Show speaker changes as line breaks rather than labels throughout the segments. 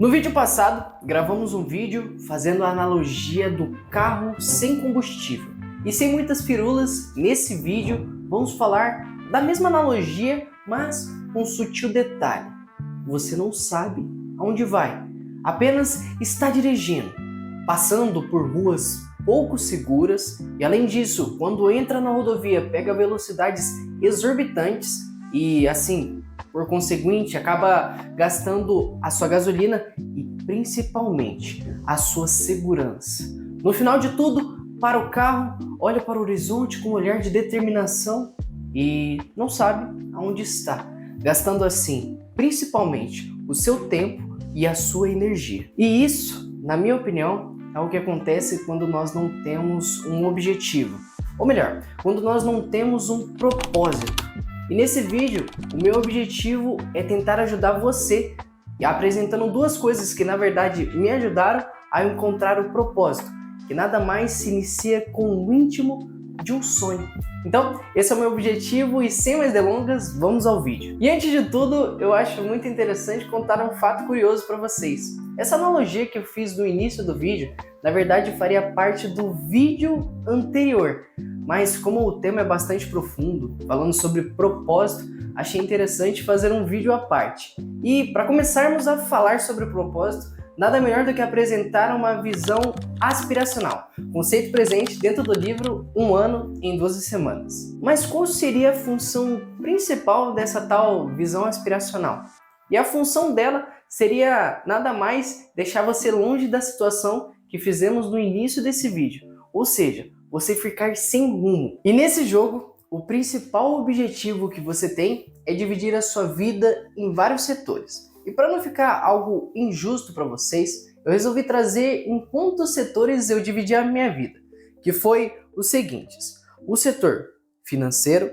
No vídeo passado, gravamos um vídeo fazendo a analogia do carro sem combustível. E sem muitas firulas, nesse vídeo vamos falar da mesma analogia, mas com um sutil detalhe. Você não sabe aonde vai, apenas está dirigindo, passando por ruas pouco seguras e, além disso, quando entra na rodovia, pega velocidades exorbitantes e, assim, por conseguinte, acaba gastando a sua gasolina e principalmente a sua segurança. No final de tudo, para o carro, olha para o horizonte com um olhar de determinação e não sabe aonde está, gastando assim, principalmente, o seu tempo e a sua energia. E isso, na minha opinião, é o que acontece quando nós não temos um objetivo. Ou melhor, quando nós não temos um propósito. E nesse vídeo, o meu objetivo é tentar ajudar você, apresentando duas coisas que na verdade me ajudaram a encontrar o propósito, que nada mais se inicia com o íntimo de um sonho. Então, esse é o meu objetivo e sem mais delongas, vamos ao vídeo. E antes de tudo, eu acho muito interessante contar um fato curioso para vocês. Essa analogia que eu fiz no início do vídeo, na verdade faria parte do vídeo anterior, mas como o tema é bastante profundo, falando sobre propósito, achei interessante fazer um vídeo à parte. E para começarmos a falar sobre o propósito, nada melhor do que apresentar uma visão aspiracional, conceito presente dentro do livro Um Ano em 12 Semanas. Mas qual seria a função principal dessa tal visão aspiracional? E a função dela seria nada mais deixar você longe da situação que fizemos no início desse vídeo, ou seja, você ficar sem rumo. E nesse jogo, o principal objetivo que você tem é dividir a sua vida em vários setores. E para não ficar algo injusto para vocês, eu resolvi trazer em quantos setores eu dividi a minha vida, que foi os seguintes: o setor financeiro,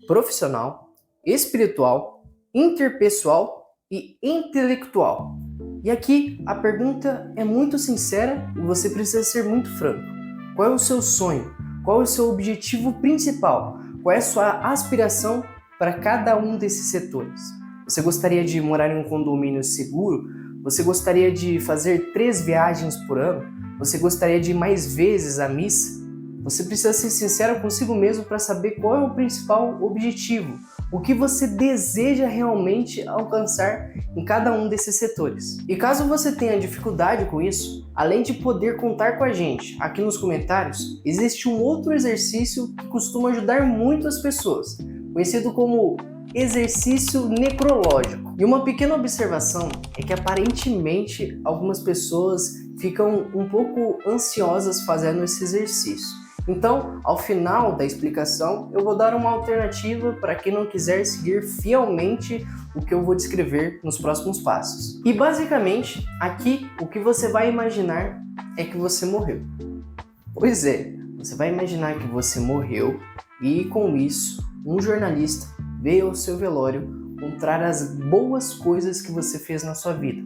profissional, espiritual, interpessoal e intelectual. E aqui a pergunta é muito sincera e você precisa ser muito franco. Qual é o seu sonho? Qual é o seu objetivo principal? Qual é a sua aspiração para cada um desses setores? Você gostaria de morar em um condomínio seguro? Você gostaria de fazer 3 viagens por ano? Você gostaria de ir mais vezes à missa? Você precisa ser sincero consigo mesmo para saber qual é o principal objetivo, o que você deseja realmente alcançar em cada um desses setores. E caso você tenha dificuldade com isso, além de poder contar com a gente aqui nos comentários, existe um outro exercício que costuma ajudar muito as pessoas, conhecido como exercício necrológico. E uma pequena observação é que aparentemente algumas pessoas ficam um pouco ansiosas fazendo esse exercício. Então, ao final da explicação, eu vou dar uma alternativa para quem não quiser seguir fielmente o que eu vou descrever nos próximos passos. E basicamente, aqui o que você vai imaginar é que você morreu. Pois é, você vai imaginar que você morreu e com isso, um jornalista veio ao seu velório contar as boas coisas que você fez na sua vida.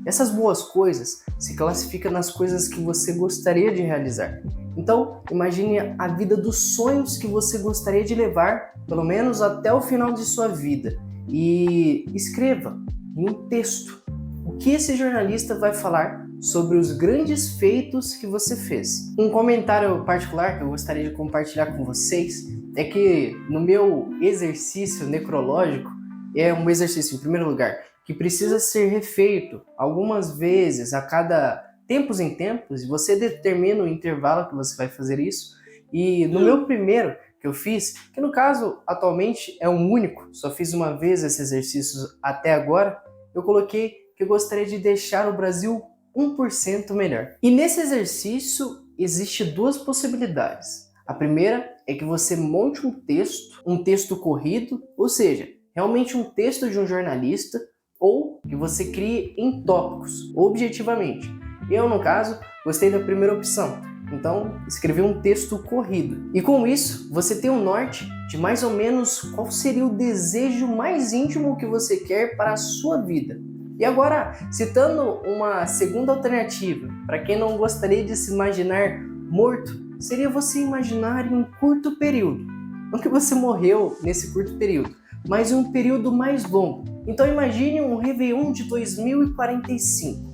Essas boas coisas se classificam nas coisas que você gostaria de realizar. Então, imagine a vida dos sonhos que você gostaria de levar, pelo menos até o final de sua vida. E escreva em um texto o que esse jornalista vai falar sobre os grandes feitos que você fez. Um comentário particular que eu gostaria de compartilhar com vocês é que no meu exercício necrológico, é um exercício, em primeiro lugar, que precisa ser refeito algumas vezes a cada tempos em tempos, e você determina o intervalo que você vai fazer isso. E no meu primeiro que eu fiz, que no caso atualmente é um único, só fiz uma vez esse exercício até agora, eu coloquei que eu gostaria de deixar o Brasil 1% melhor. E nesse exercício existe 2 possibilidades. A primeira é que você monte um texto corrido, ou seja, realmente um texto de um jornalista, ou que você crie em tópicos, objetivamente. Eu, no caso, gostei da primeira opção, então escrevi um texto corrido. E com isso, você tem um norte de mais ou menos qual seria o desejo mais íntimo que você quer para a sua vida. E agora, citando uma segunda alternativa, para quem não gostaria de se imaginar morto, seria você imaginar em um curto período. Não que você morreu nesse curto período, mas em um período mais longo. Então imagine um Réveillon de 2045.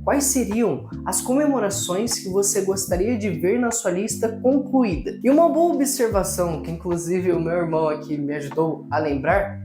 quais seriam as comemorações que você gostaria de ver na sua lista concluída. E uma boa observação, que inclusive o meu irmão aqui me ajudou a lembrar,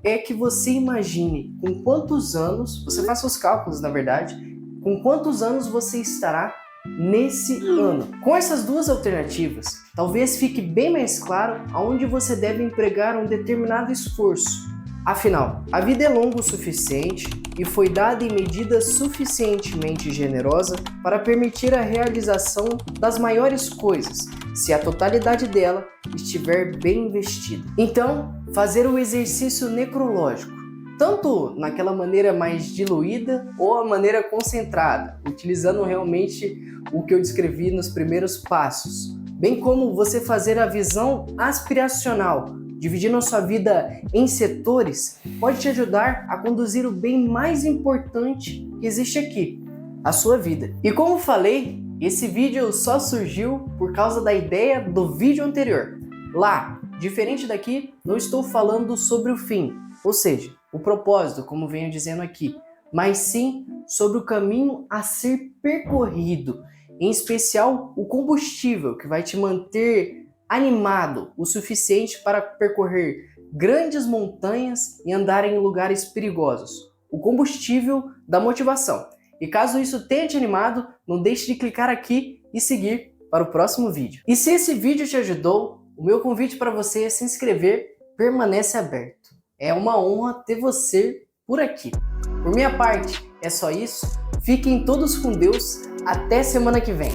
é que você imagine com quantos anos, você faça os cálculos na verdade, com quantos anos você estará nesse ano. Com essas duas alternativas, talvez fique bem mais claro aonde você deve empregar um determinado esforço. Afinal, a vida é longa o suficiente e foi dada em medida suficientemente generosa para permitir a realização das maiores coisas, se a totalidade dela estiver bem investida. Então, fazer o exercício necrológico, tanto naquela maneira mais diluída ou a maneira concentrada, utilizando realmente o que eu descrevi nos primeiros passos, bem como você fazer a visão aspiracional, dividindo a sua vida em setores, pode te ajudar a conduzir o bem mais importante que existe aqui, a sua vida. E como falei, esse vídeo só surgiu por causa da ideia do vídeo anterior. Lá, diferente daqui, não estou falando sobre o fim, ou seja, o propósito, como venho dizendo aqui, mas sim sobre o caminho a ser percorrido, em especial o combustível que vai te manter animado o suficiente para percorrer grandes montanhas e andar em lugares perigosos. O combustível da motivação. E caso isso tenha te animado, não deixe de clicar aqui e seguir para o próximo vídeo. E se esse vídeo te ajudou, o meu convite para você é se inscrever permanece aberto. É uma honra ter você por aqui. Por minha parte, é só isso. Fiquem todos com Deus. Até semana que vem.